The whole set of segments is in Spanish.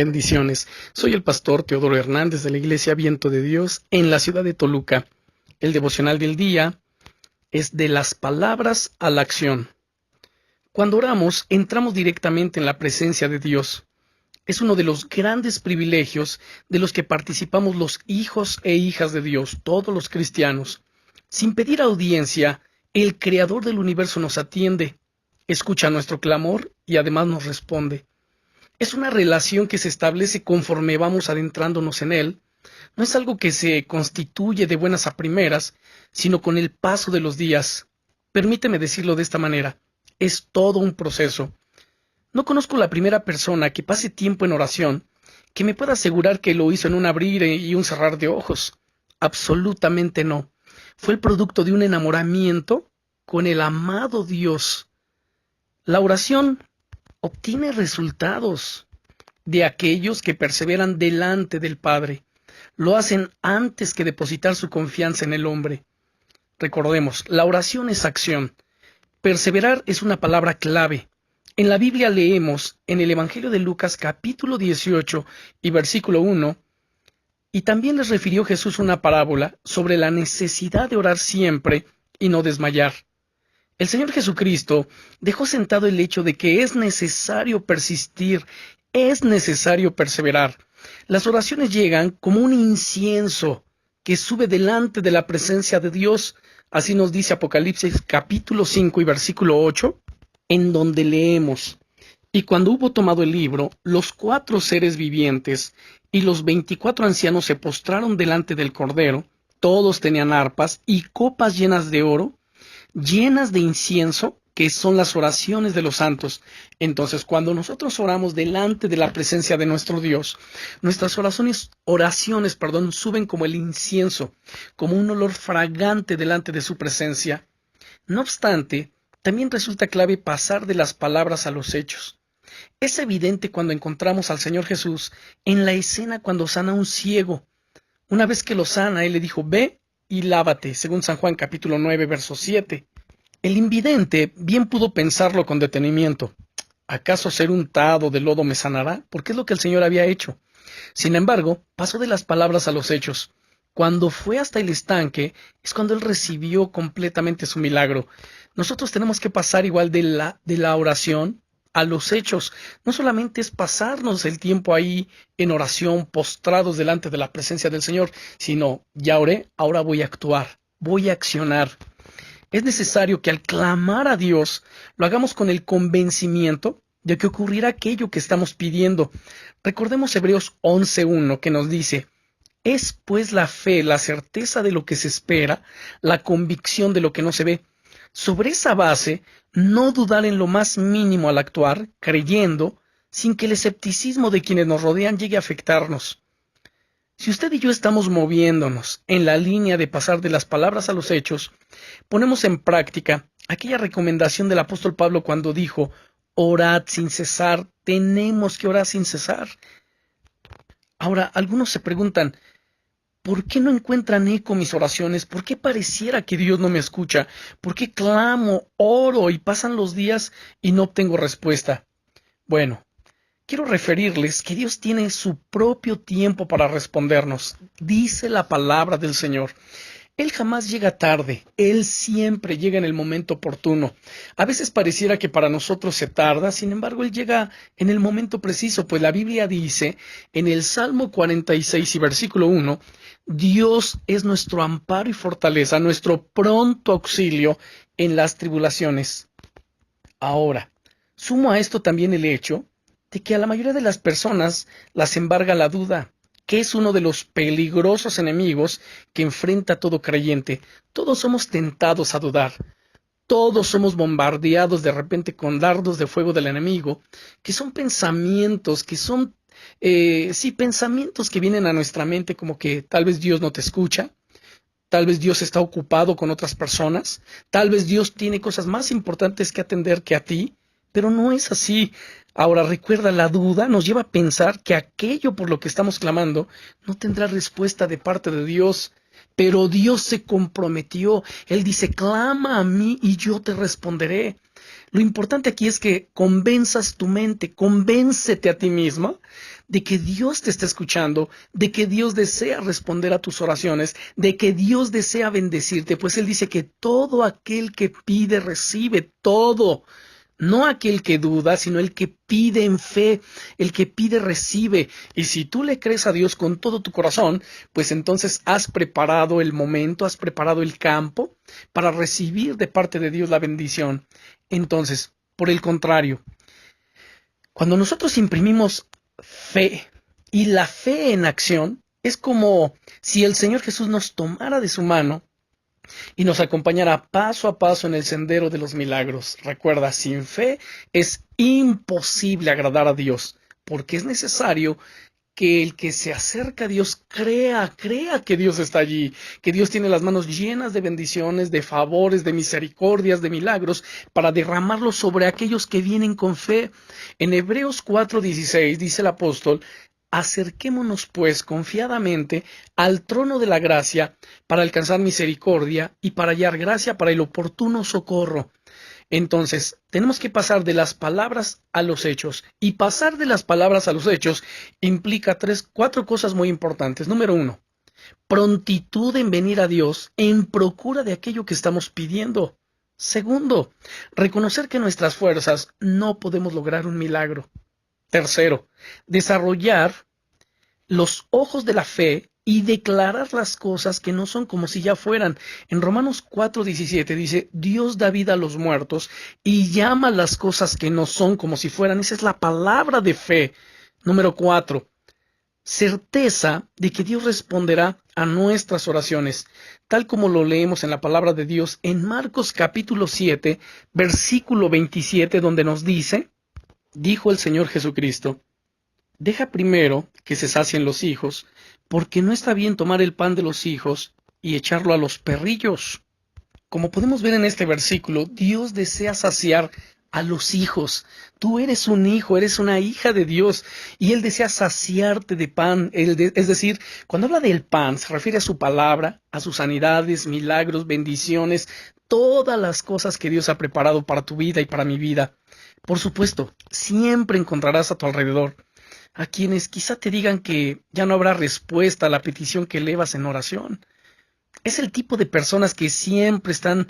Bendiciones. Soy el pastor Teodoro Hernández de la Iglesia Viento de Dios en la ciudad de Toluca. El devocional del día es de las palabras a la acción. Cuando oramos, entramos directamente en la presencia de Dios. Es uno de los grandes privilegios de los que participamos los hijos e hijas de Dios, todos los cristianos. Sin pedir audiencia, el Creador del universo nos atiende, escucha nuestro clamor y además nos responde. Es una relación que se establece conforme vamos adentrándonos en Él. No es algo que se constituye de buenas a primeras, sino con el paso de los días. Permíteme decirlo de esta manera. Es todo un proceso. No conozco la primera persona que pase tiempo en oración que me pueda asegurar que lo hizo en un abrir y un cerrar de ojos. Absolutamente no. Fue el producto de un enamoramiento con el amado Dios. La oración obtiene resultados de aquellos que perseveran delante del Padre. Lo hacen antes que depositar su confianza en el hombre. Recordemos, la oración es acción. Perseverar es una palabra clave. En la Biblia leemos en el Evangelio de Lucas capítulo 18 y versículo 1, y también les refirió Jesús una parábola sobre la necesidad de orar siempre y no desmayar. El Señor Jesucristo dejó sentado el hecho de que es necesario persistir, es necesario perseverar. Las oraciones llegan como un incienso que sube delante de la presencia de Dios. Así nos dice Apocalipsis capítulo 5 y versículo 8, en donde leemos: y cuando hubo tomado el libro, los 4 seres vivientes y los 24 ancianos se postraron delante del Cordero. Todos tenían arpas y copas llenas de oro, llenas de incienso, que son las oraciones de los santos. Entonces, cuando nosotros oramos delante de la presencia de nuestro Dios, nuestras oraciones suben como el incienso, como un olor fragante delante de su presencia. No obstante, también resulta clave pasar de las palabras a los hechos. Es evidente cuando encontramos al Señor Jesús en la escena cuando sana a un ciego. Una vez que lo sana, Él le dijo: ve y lávate, según San Juan capítulo 9, verso 7. El invidente bien pudo pensarlo con detenimiento. ¿Acaso ser untado de lodo me sanará? Porque es lo que el Señor había hecho. Sin embargo, pasó de las palabras a los hechos. Cuando fue hasta el estanque, es cuando Él recibió completamente su milagro. Nosotros tenemos que pasar igual de la oración a los hechos. No solamente es pasarnos el tiempo ahí en oración, postrados delante de la presencia del Señor, sino, ya oré, ahora voy a actuar, voy a accionar. Es necesario que al clamar a Dios lo hagamos con el convencimiento de que ocurrirá aquello que estamos pidiendo. Recordemos Hebreos 11:1, que nos dice: es pues la fe, la certeza de lo que se espera, la convicción de lo que no se ve. Sobre esa base, no dudar en lo más mínimo al actuar, creyendo, sin que el escepticismo de quienes nos rodean llegue a afectarnos. Si usted y yo estamos moviéndonos en la línea de pasar de las palabras a los hechos, ponemos en práctica aquella recomendación del apóstol Pablo cuando dijo: orad sin cesar. Tenemos que orar sin cesar. Ahora, algunos se preguntan: ¿por qué no encuentran eco mis oraciones? ¿Por qué pareciera que Dios no me escucha? ¿Por qué clamo, oro y pasan los días y no obtengo respuesta? Bueno, quiero referirles que Dios tiene su propio tiempo para respondernos. Dice la palabra del Señor: Él jamás llega tarde, Él siempre llega en el momento oportuno. A veces pareciera que para nosotros se tarda, sin embargo Él llega en el momento preciso, pues la Biblia dice en el Salmo 46 y versículo 1, Dios es nuestro amparo y fortaleza, nuestro pronto auxilio en las tribulaciones. Ahora, sumo a esto también el hecho de que a la mayoría de las personas las embarga la duda, que es uno de los peligrosos enemigos que enfrenta todo creyente. Todos somos tentados a dudar. Todos somos bombardeados de repente con dardos de fuego del enemigo, que son pensamientos, pensamientos que vienen a nuestra mente como que tal vez Dios no te escucha, tal vez Dios está ocupado con otras personas, tal vez Dios tiene cosas más importantes que atender que a ti, pero no es así. Ahora recuerda, la duda nos lleva a pensar que aquello por lo que estamos clamando no tendrá respuesta de parte de Dios. Pero Dios se comprometió. Él dice: clama a mí y yo te responderé. Lo importante aquí es que convenzas tu mente, convéncete a ti mismo de que Dios te está escuchando, de que Dios desea responder a tus oraciones, de que Dios desea bendecirte, pues Él dice que todo aquel que pide recibe todo. No aquel que duda, sino el que pide en fe, el que pide recibe. Y si tú le crees a Dios con todo tu corazón, pues entonces has preparado el momento, has preparado el campo para recibir de parte de Dios la bendición. Entonces, por el contrario, cuando nosotros imprimimos fe y la fe en acción, es como si el Señor Jesús nos tomara de su mano y nos acompañará paso a paso en el sendero de los milagros. Recuerda, sin fe es imposible agradar a Dios, porque es necesario que el que se acerca a Dios crea que Dios está allí, que Dios tiene las manos llenas de bendiciones, de favores, de misericordias, de milagros, para derramarlos sobre aquellos que vienen con fe. En Hebreos 4:16 dice el apóstol: acerquémonos pues confiadamente al trono de la gracia para alcanzar misericordia y para hallar gracia para el oportuno socorro. Entonces, tenemos que pasar de las palabras a los hechos. Y pasar de las palabras a los hechos implica cuatro cosas muy importantes. Número 1, prontitud en venir a Dios en procura de aquello que estamos pidiendo. Segundo, reconocer que nuestras fuerzas no podemos lograr un milagro. Tercero, desarrollar los ojos de la fe y declarar las cosas que no son como si ya fueran. En Romanos 4:17 dice: Dios da vida a los muertos y llama las cosas que no son como si fueran. Esa es la palabra de fe. Número 4, certeza de que Dios responderá a nuestras oraciones, tal como lo leemos en la palabra de Dios en Marcos capítulo 7, versículo 27, donde nos dice: dijo el Señor Jesucristo: deja primero que se sacien los hijos, porque no está bien tomar el pan de los hijos y echarlo a los perrillos. Como podemos ver en este versículo, Dios desea saciar a los hijos. Tú eres un hijo, eres una hija de Dios, y Él desea saciarte de pan. Es decir, cuando habla del pan, se refiere a su palabra, a sus sanidades, milagros, bendiciones, todas las cosas que Dios ha preparado para tu vida y para mi vida. Por supuesto, siempre encontrarás a tu alrededor a quienes quizá te digan que ya no habrá respuesta a la petición que elevas en oración. Es el tipo de personas que siempre están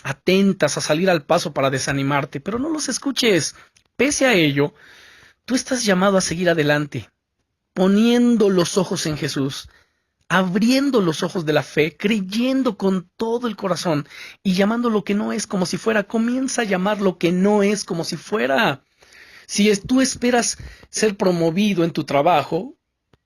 atentas a salir al paso para desanimarte, pero no los escuches. Pese a ello, tú estás llamado a seguir adelante, poniendo los ojos en Jesús, abriendo los ojos de la fe, creyendo con todo el corazón y llamando lo que no es como si fuera. Comienza a llamar lo que no es como si fuera. Si tú esperas ser promovido en tu trabajo,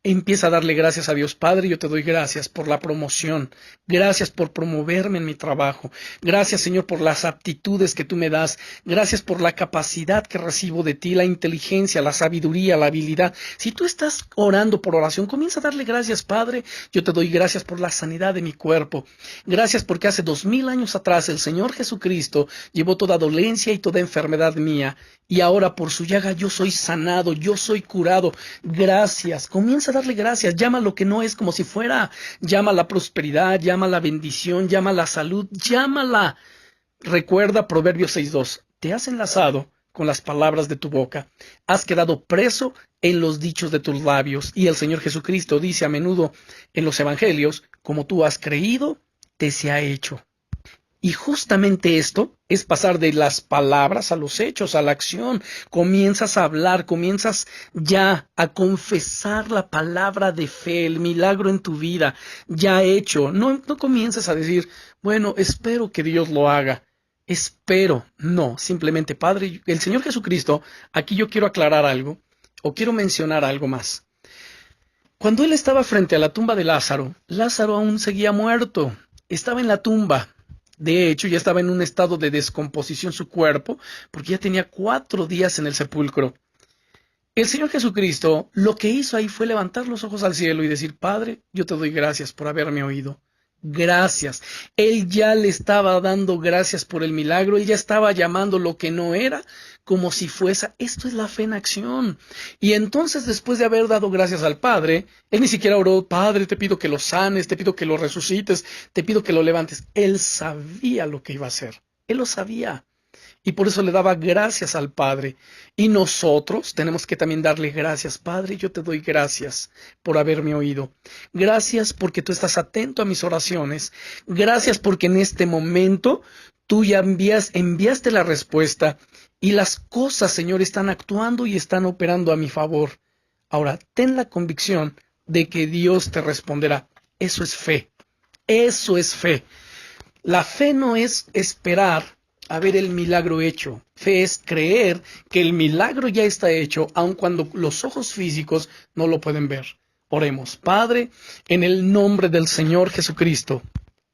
empieza a darle gracias a Dios. Padre, yo te doy gracias por la promoción. Gracias por promoverme en mi trabajo. Gracias, Señor, por las aptitudes que tú me das. Gracias por la capacidad que recibo de ti, la inteligencia, la sabiduría, la habilidad. Si tú estás orando por oración, comienza a darle gracias. Padre, yo te doy gracias por la sanidad de mi cuerpo. Gracias porque hace 2000 años atrás el Señor Jesucristo llevó toda dolencia y toda enfermedad mía. Y ahora por su llaga yo soy sanado, yo soy curado. Gracias. Comienza a darle gracias. Llama lo que no es como si fuera. Llama la prosperidad, llama la bendición, llama la salud, llámala. Recuerda Proverbios 6:2. Te has enlazado con las palabras de tu boca. Has quedado preso en los dichos de tus labios. Y el Señor Jesucristo dice a menudo en los evangelios: como tú has creído, te se ha hecho. Y justamente esto es pasar de las palabras a los hechos, a la acción. Comienzas a hablar, comienzas ya a confesar la palabra de fe, el milagro en tu vida, ya hecho. No comiences a decir: bueno, espero que Dios lo haga. Espero. No, simplemente, Padre, el Señor Jesucristo, aquí yo quiero aclarar algo, o quiero mencionar algo más. Cuando Él estaba frente a la tumba de Lázaro, Lázaro aún seguía muerto. Estaba en la tumba. De hecho, ya estaba en un estado de descomposición su cuerpo, porque ya tenía 4 días en el sepulcro. El Señor Jesucristo lo que hizo ahí fue levantar los ojos al cielo y decir: Padre, yo te doy gracias por haberme oído. Gracias. Él ya le estaba dando gracias por el milagro, él ya estaba llamando lo que no era como si fuese. Esto es la fe en acción. Y entonces, después de haber dado gracias al Padre, él ni siquiera oró: Padre, te pido que lo sanes, te pido que lo resucites, te pido que lo levantes. Él sabía lo que iba a hacer. Él lo sabía. y por eso le daba gracias al Padre. Y nosotros tenemos que también darle gracias. Padre, yo te doy gracias por haberme oído. Gracias porque tú estás atento a mis oraciones. Gracias porque en este momento tú ya enviaste la respuesta y las cosas, Señor, están actuando y están operando a mi favor. Ahora, ten la convicción de que Dios te responderá. Eso es fe. Eso es fe. La fe no es esperar a ver el milagro hecho. Fe es creer que el milagro ya está hecho, aun cuando los ojos físicos no lo pueden ver. Oremos. Padre, en el nombre del Señor Jesucristo,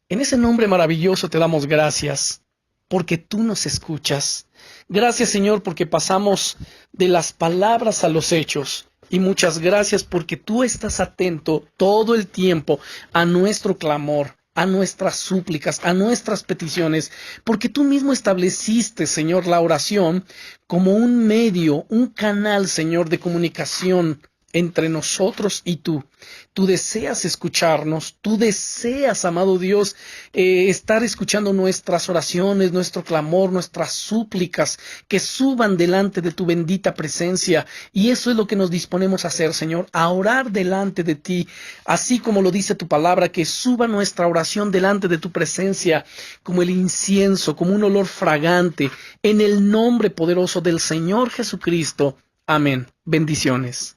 en ese nombre maravilloso te damos gracias, porque tú nos escuchas. Gracias, Señor, porque pasamos de las palabras a los hechos. Y muchas gracias porque tú estás atento todo el tiempo a nuestro clamor, a nuestras súplicas, a nuestras peticiones, porque tú mismo estableciste, Señor, la oración como un medio, un canal, Señor, de comunicación entre nosotros y tú. Tú deseas escucharnos, tú deseas, amado Dios, estar escuchando nuestras oraciones, nuestro clamor, nuestras súplicas, que suban delante de tu bendita presencia. Y eso es lo que nos disponemos a hacer, Señor, a orar delante de ti, así como lo dice tu palabra, que suba nuestra oración delante de tu presencia, como el incienso, como un olor fragante, en el nombre poderoso del Señor Jesucristo. Amén. Bendiciones.